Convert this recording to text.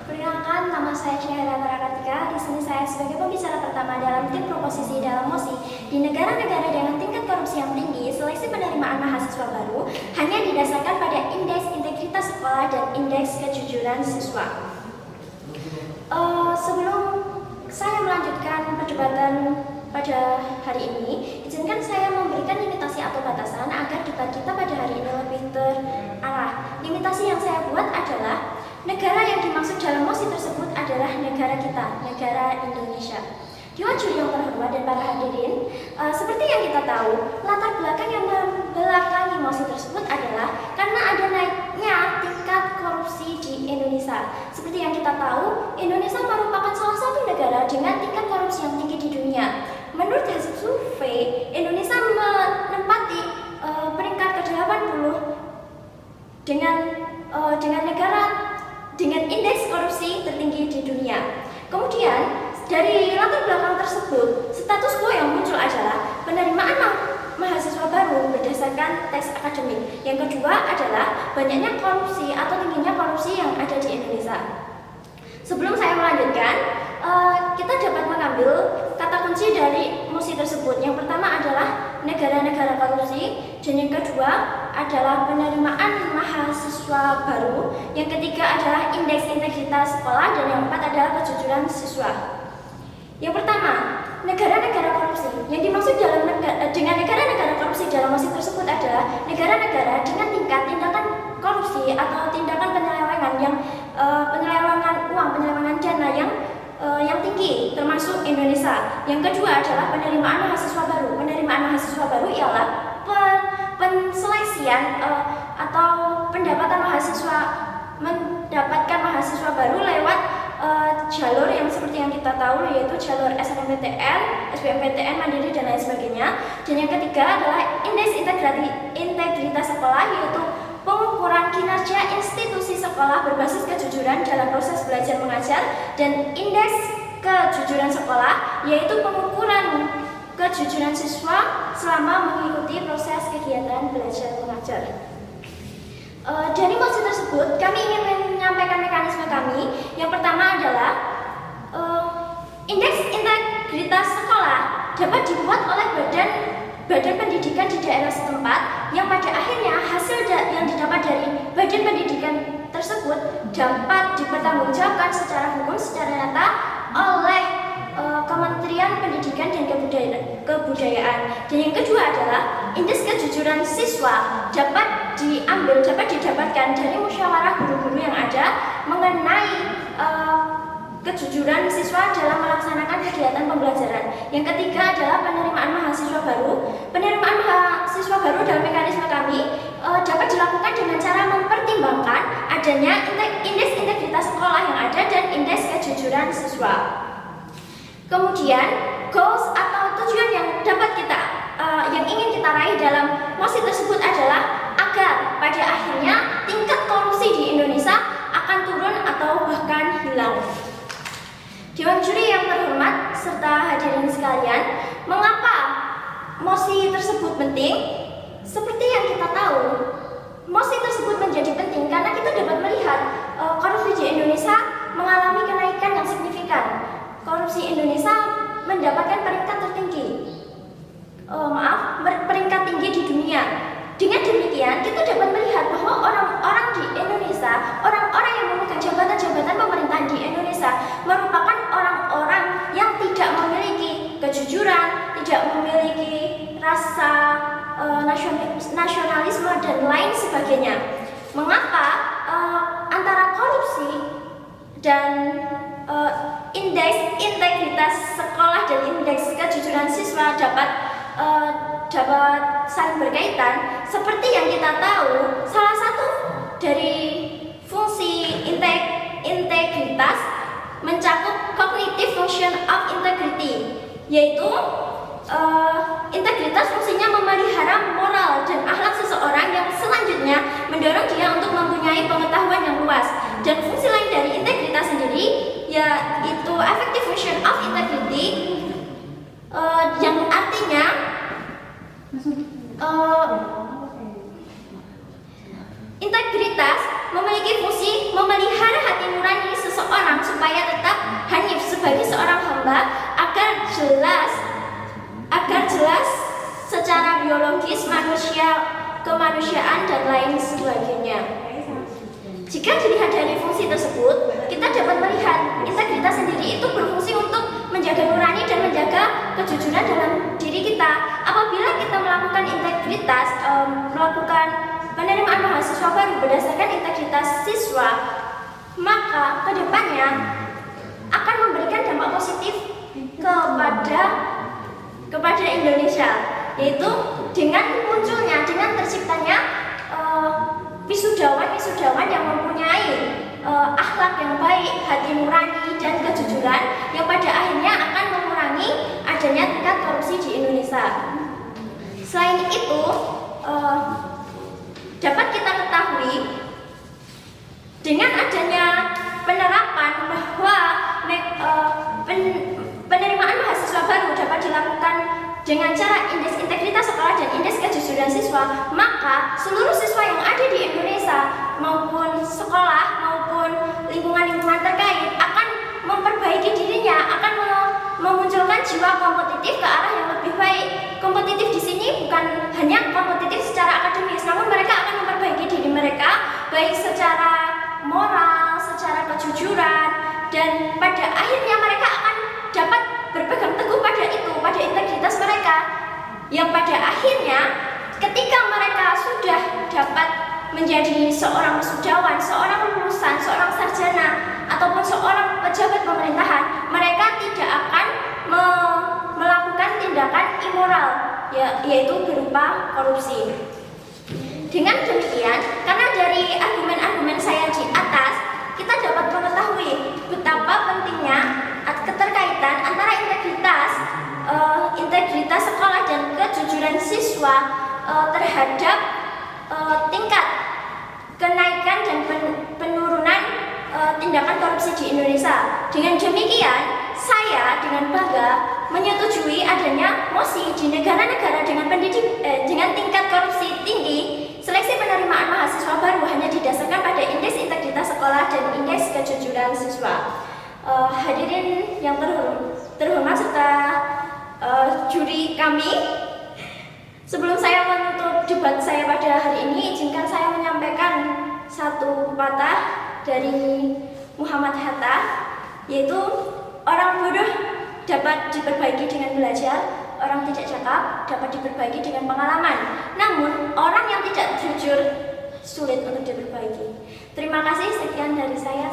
Perkenalkan, nama saya Syahira Kartika. Di sini saya sebagai pembicara pertama dalam tim proposisi dalam MOSI. Di negara-negara dengan tingkat korupsi yang tinggi, seleksi penerimaan mahasiswa baru hanya didasarkan pada indeks integritas sekolah dan indeks kejujuran siswa. Sebelum saya melanjutkan perdebatan pada hari ini, izinkan saya memberikan limitasi atau batasan agar debat kita pada hari ini lebih terarah. Limitasi yang saya buat adalah negara yang dimaksud dalam MOSI tersebut adalah negara kita, negara Indonesia. Dewan juri yang terhormat dan para hadirin, seperti yang kita tahu, latar belakang yang membelakangi MOSI tersebut adalah karena ada naiknya tingkat korupsi di Indonesia. Seperti yang kita tahu, Indonesia merupakan salah satu negara dengan tingkat korupsi yang tinggi di dunia. Menurut hasil survei, Indonesia menempati peringkat ke-80 dengan negara dengan indeks korupsi tertinggi di dunia. Kemudian, dari latar belakang tersebut, status quo yang muncul adalah penerimaan mahasiswa baru berdasarkan tes akademik. Yang kedua adalah banyaknya korupsi atau tingginya korupsi yang ada di Indonesia. Sebelum saya melanjutkan, kita dapat mengambil kata kunci dari MOSI tersebut. Yang pertama adalah negara-negara korupsi, dan yang kedua adalah penerimaan mahasiswa baru, yang ketiga adalah indeks integritas sekolah, dan yang keempat adalah kejujuran siswa. Yang pertama, negara-negara korupsi. Yang dimaksud dengan negara-negara korupsi dalam MOSI tersebut adalah negara-negara dengan tingkat tindakan korupsi atau tindakan penyelewengan penyelewengan uang, penyelewengan dana yang tinggi, termasuk Indonesia. Yang kedua adalah penerimaan mahasiswa baru. Penerimaan mahasiswa baru ialah penseleksian atau pendapatan mahasiswa mendapatkan mahasiswa baru lewat jalur yang seperti yang kita tahu, yaitu jalur SNMPTN, SBMPTN, Mandiri, dan lain sebagainya. Dan yang ketiga adalah indeks integritas sekolah, yaitu pengukuran kinerja institusi sekolah berbasis kejujuran dalam proses belajar mengajar, dan indeks kejujuran sekolah, yaitu pengukuran kejujuran siswa selama mengikuti proses kegiatan belajar mengajar. Dari MOSI tersebut, kami ingin menyampaikan mekanisme kami. Yang pertama adalah indeks integritas sekolah dapat dibuat oleh badan pendidikan di daerah setempat, yang pada akhirnya hasil yang didapat dari badan pendidikan tersebut dapat dipertanggungjawabkan secara hukum secara nyata oleh Kementerian Pendidikan dan Kebudayaan. Dan yang kedua adalah indeks kejujuran siswa dapat didapatkan dari musyawarah guru-guru yang ada mengenai kejujuran siswa dalam melaksanakan kegiatan pembelajaran. Yang ketiga adalah penerimaan mahasiswa baru. Penerimaan mahasiswa baru dalam mekanisme kami dapat dilakukan dengan cara mempertimbangkan adanya indeks integritas sekolah yang ada dan indeks kejujuran siswa. Kemudian, goals atau tujuan yang ingin kita raih dalam MOSI tersebut adalah agar pada akhirnya tingkat korupsi di Indonesia akan turun atau bahkan hilang. Dewan juri yang terhormat serta hadirin sekalian, mengapa MOSI tersebut penting? Seperti yang kita tahu, MOSI tersebut menjadi penting karena kita dapat melihat korupsi di Indonesia mengalami kenaikan yang signifikan. Korupsi Indonesia mendapatkan peringkat tertinggi, peringkat tinggi di dunia. Dengan demikian, kita dapat melihat bahwa orang-orang di Indonesia, orang-orang yang memegang jabatan-jabatan pemerintahan di Indonesia merupakan orang-orang yang tidak memiliki kejujuran, tidak memiliki rasa nasionalisme, dan lain sebagainya. Mengapa antara korupsi dan indeks integritas sekolah dan indeks kejujuran siswa dapat saling berkaitan? Seperti yang kita tahu, salah satu dari fungsi integritas mencakup cognitive function of integrity, yaitu integritas fungsinya memelihara moral dan akhlak seseorang, yang selanjutnya mendorong dia untuk mempunyai pengetahuan yang luas. Dan fungsi lain dari integritas sendiri yaitu effective function of integrity, yang artinya integritas memiliki fungsi memelihara hati nurani seseorang supaya tetap hanif sebagai seorang hamba agar jelas secara biologis kemanusiaan dan lain sebagainya. Jika dilihat dari fungsi tersebut, kita dapat melihat integritas sendiri itu berfungsi untuk menjaga nurani dan menjaga kejujuran dalam diri kita. Apabila kita melakukan integritas, melakukan penerimaan mahasiswa baru berdasarkan integritas siswa, maka kedepannya akan memberikan dampak positif kepada Indonesia, yaitu dengan terciptanya wisudawan yang mempunyai akhlak yang baik, hati nurani dan kejujuran yang pada akhirnya akan mengurangi adanya tingkat korupsi di Indonesia. Selain itu, dapat kita ketahui dengan adanya penerapan bahwa penerimaan mahasiswa baru dapat dilakukan dengan cara indeks integritas sekolah dan indeks kejujuran siswa, maka seluruh siswa yang ada di Indonesia maupun sekolah maupun lingkungan-lingkungan terkait akan memperbaiki dirinya, akan memunculkan jiwa kompetitif ke arah yang lebih baik. Kompetitif di sini bukan hanya kompetitif secara akademis, namun mereka akan memperbaiki diri mereka baik secara moral, secara kejujuran, dan pada akhirnya mereka akan dapat berpegang teguh pada itu, pada integritas mereka, yang pada akhirnya ketika mereka sudah dapat menjadi seorang wisudawan, seorang lulusan, seorang sarjana, ataupun seorang pejabat pemerintahan, mereka tidak akan melakukan tindakan immoral, yaitu berupa korupsi. Dengan demikian, karena dari argumen-argumen saya di atas, kita dapat mengetahui betapa pentingnya keterkaitan antara integritas sekolah dan kejujuran siswa terhadap tingkat kenaikan dan penurunan tindakan korupsi di Indonesia. Dengan demikian, saya dengan bangga menyetujui adanya mosi di negara-negara dengan tingkat korupsi tinggi, seleksi penerimaan mahasiswa baru hanya didasarkan pada indeks integritas sekolah dan indeks kejujuran siswa. Hadirin yang terhormat serta juri kami, sebelum saya menutup debat saya pada hari ini, izinkan saya menyampaikan satu pepatah dari Muhammad Hatta, yaitu orang bodoh dapat diperbaiki dengan belajar, orang tidak cakap dapat diperbaiki dengan pengalaman, namun orang yang tidak jujur sulit untuk diperbaiki. Terima kasih, sekian dari saya.